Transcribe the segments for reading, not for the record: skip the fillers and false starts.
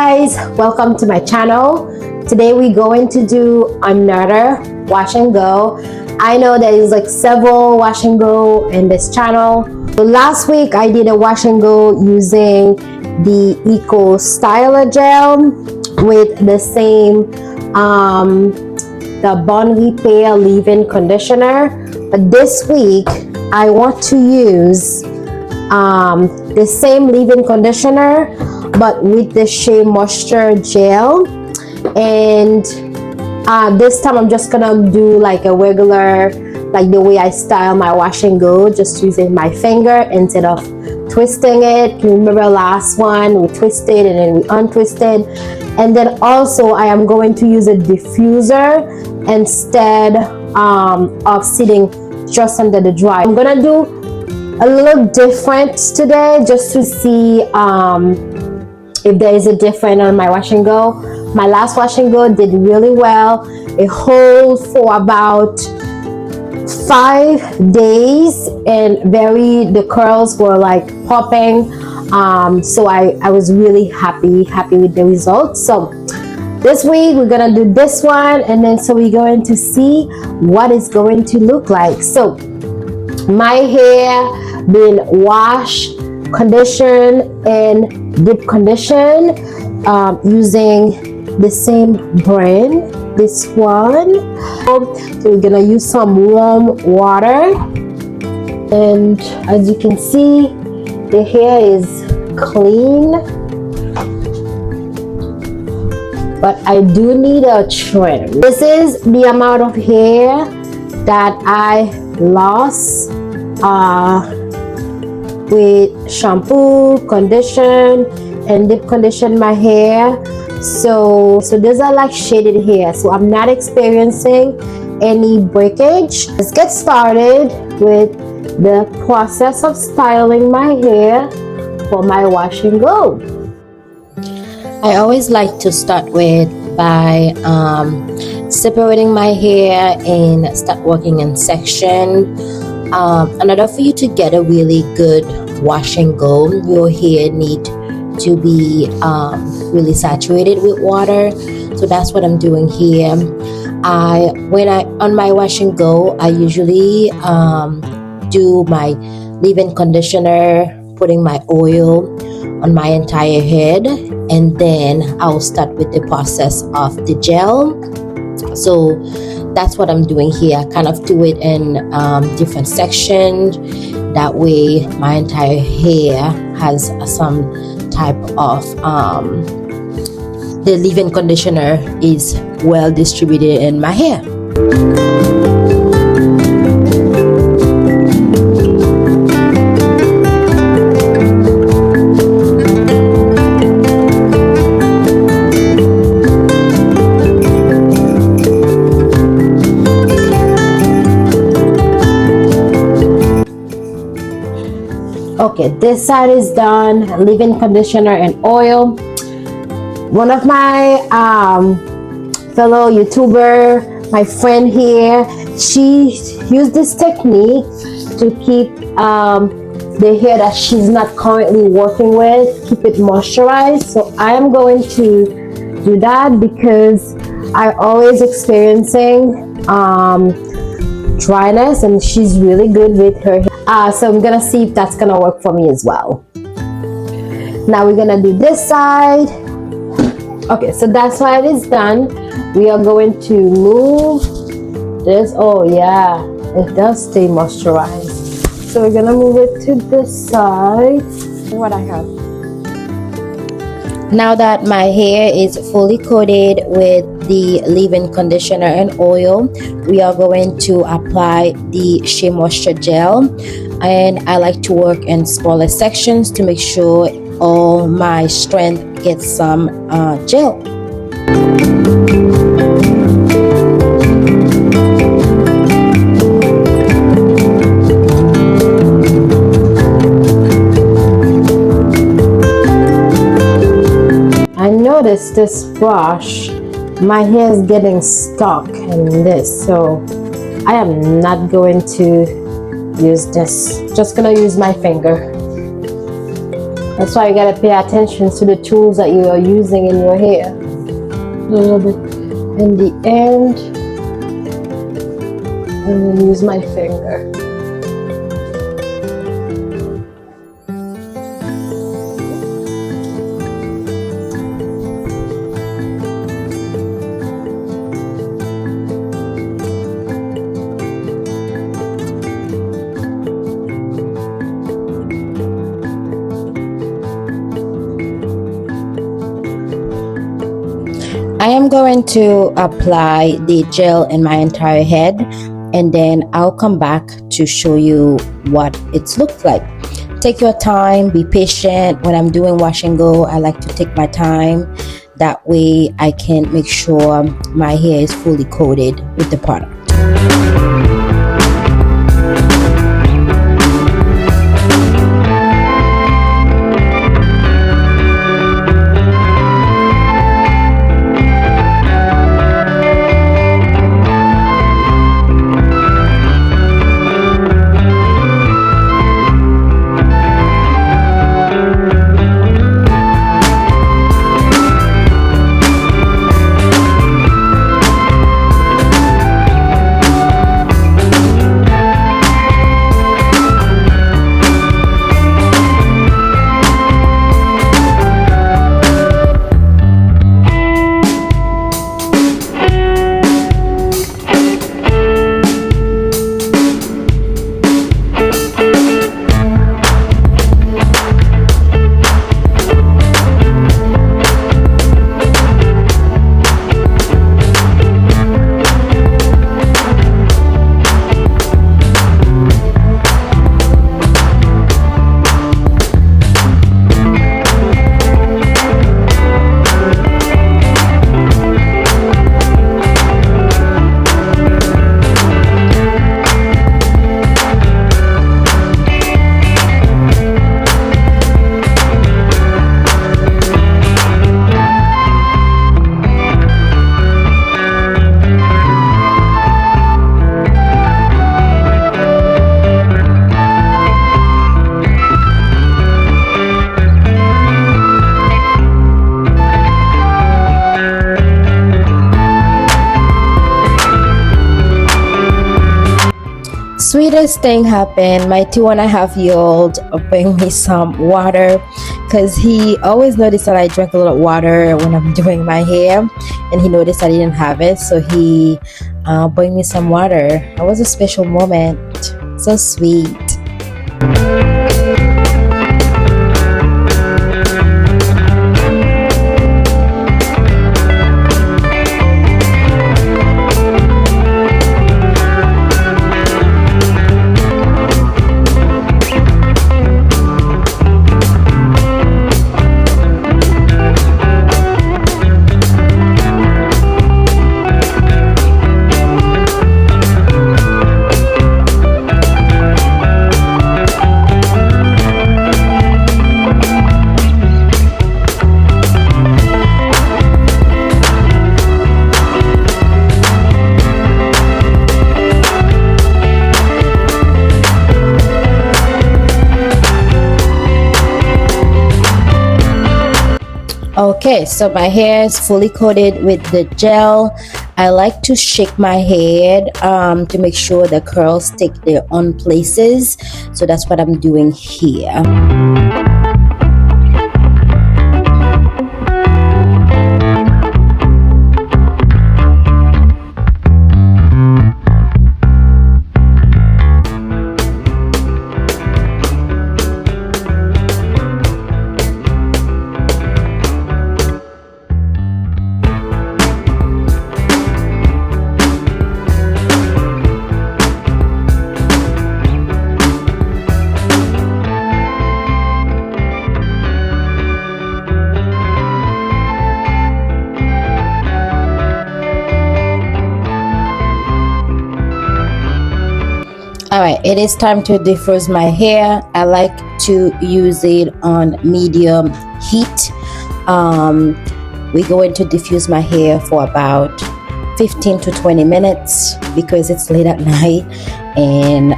guys, welcome to my channel. Today we're going to do another wash and go. I know there is like several wash and go in this channel. So last week I did a wash and go using the Eco Styler gel with the same the Bon Repair leave-in conditioner. But this week I want to use the same leave-in conditioner but with the Shea moisture gel, and this time I'm just gonna do like a regular, like the way I style my wash and go, just using my finger instead of twisting it. You remember last one we twisted and then we untwisted. And then also I am going to use a diffuser instead of sitting just under the dryer. I'm gonna do a little different today just to see if there is a difference on my wash and go. My last wash and go did really well. It holds for about 5 days and the curls were like popping. So I was really happy with the results. So this week we're gonna do this one, and then so we're going to see what it's going to look like. So my hair been washed, conditioned, and deep conditioned using the same brand, this one. So we're gonna use some warm water, and as you can see the hair is clean, but I do need a trim. This is the amount of hair that I lost with shampoo, condition, and deep condition my hair. So these are like shaded hair, so I'm not experiencing any breakage. Let's get started with the process of styling my hair for my wash and go. I always like to start by separating my hair and start working in section. In order for you to get a really good wash and go, your hair need to be really saturated with water. So that's what I'm doing here. On my wash and go, I usually do my leave-in conditioner, putting my oil on my entire head, and then I'll start with the process of the gel. So that's what I'm doing here. I kind of do it in different sections. That way my entire hair has some type of the leave-in conditioner is well distributed in my hair. Okay, this side is done. Leave-in conditioner and oil. One of my fellow YouTuber, my friend here, she used this technique to keep the hair that she's not currently working with, keep it moisturized. So I am going to do that because I always experiencing dryness, and she's really good with her hair. So I'm gonna see if that's gonna work for me as well. Now we're gonna do this side. Okay, so that side is done. We are going to move this. Oh yeah, it does stay moisturized. So we're gonna move it to this side. What I have. Now that my hair is fully coated with the leave-in conditioner and oil, we are going to apply the Shea moisture gel, and I like to work in smaller sections to make sure all my strength gets some gel. I noticed this brush, my hair is getting stuck in this, so I am not going to use this. Just gonna use my finger That's why you gotta pay attention to the tools that you are using in your hair. A little bit in the end, and then use my finger. I am going to apply the gel in my entire head, and then I'll come back to show you what it's looked like. Take your time, be patient. When I'm doing wash and go, I like to take my time. That way I can make sure my hair is fully coated with the product. Sweetest thing happened. My 2.5-year-old bring me some water because he always noticed that I drink a lot of water when I'm doing my hair, and he noticed I didn't have it, so he bring me some water. It was a special moment. So sweet. Okay, so my hair is fully coated with the gel. I like to shake my head to make sure the curls take their own places. So that's what I'm doing here. Alright, it is time to defroze my hair. I like to use it on medium heat. We're going to diffuse my hair for about 15 to 20 minutes because it's late at night and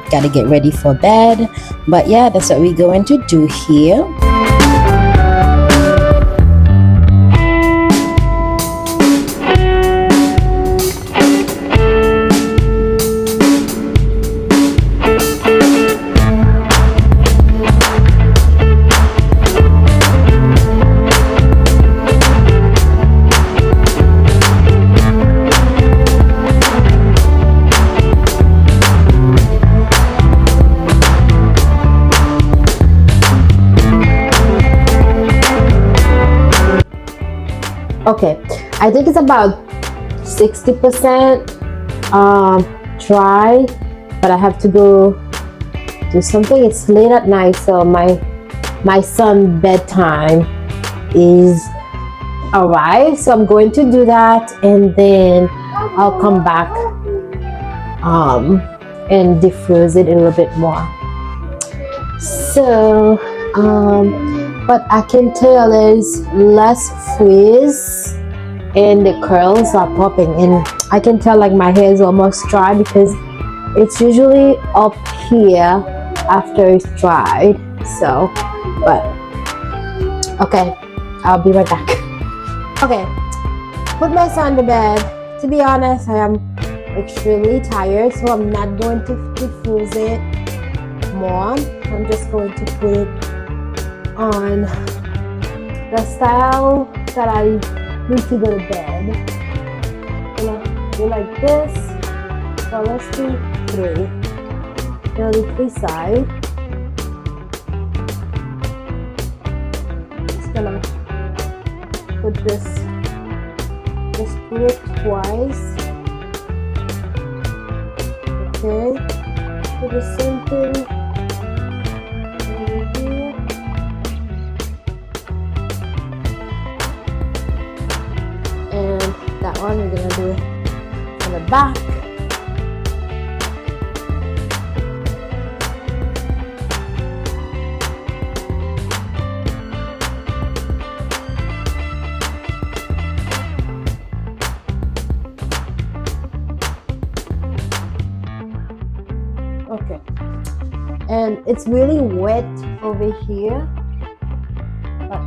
gotta get ready for bed. But yeah, that's what we're going to do here. Okay, I think it's about 60% dry, but I have to go do something. It's late at night, so my son bedtime is arrived, so I'm going to do that, and then I'll come back and diffuse it a little bit more. So but I can tell there's less frizz and the curls are popping, and I can tell like my hair is almost dry because it's usually up here after it's dried. So but okay, I'll be right back. Okay, put my son to bed. To be honest, I am extremely tired, so I'm not going to diffuse it more. I'm just going to put it on the style that I need to go to bed. I'm gonna do like this. So let's do 3. I'll do 3 sides. Just gonna put this, just put it twice. Okay, do the same thing over here. And that one we're gonna do it on the back. Okay, and it's really wet over here, but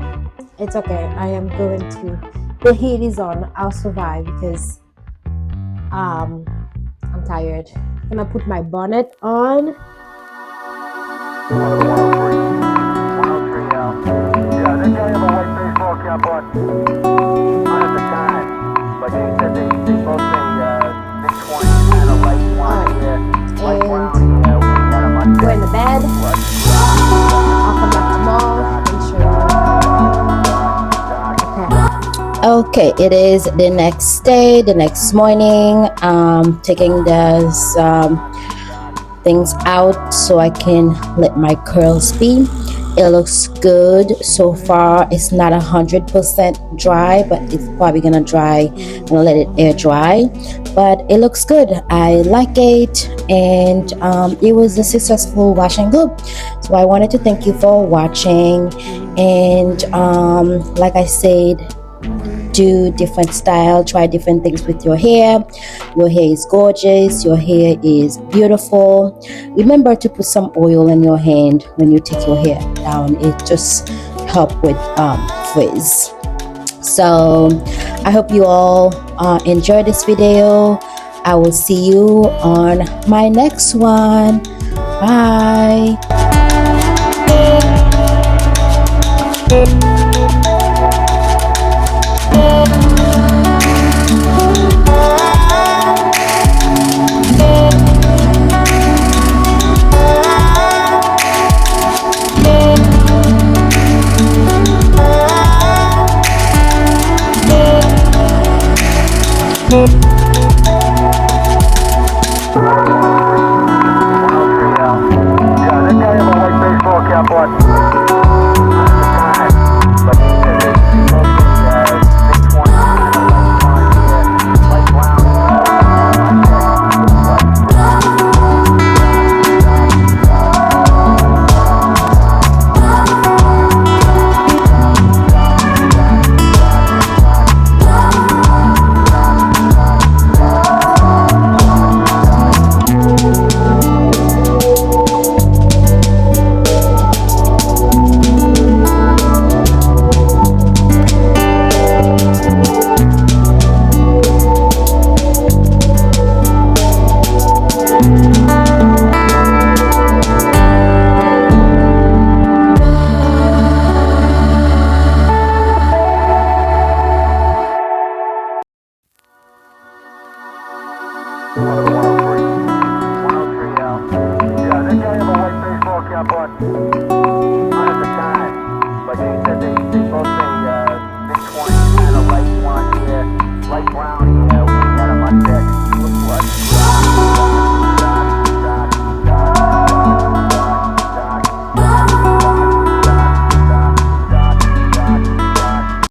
it's okay. I am going to, the heat is on, I'll survive because I'm tired. I'm gonna put my bonnet on. Yeah, they got him a white baseball cap on at the time, but they said they both say mid-20s and a light blonde hair. Light blonde hair, we had him on Go in the bed. I'll come back tomorrow and show you. Okay, it is the next day, the next morning. Taking those things out so I can let my curls be. It looks good so far. It's not 100% dry, but it's probably gonna dry. I'm gonna let it air dry, but it looks good. I like it, and it was a successful wash and go. So I wanted to thank you for watching, and like I said, do different style, try different things with your hair. Your hair is gorgeous, your hair is beautiful. Remember to put some oil in your hand when you take your hair down. It just help with frizz. So I hope you all enjoy this video. I will see you on my next one. Bye. Yeah, they got him a white baseball cap on at the time, but they said they both say mid-20s and a light blonde hair. Light blonde hair. light brown.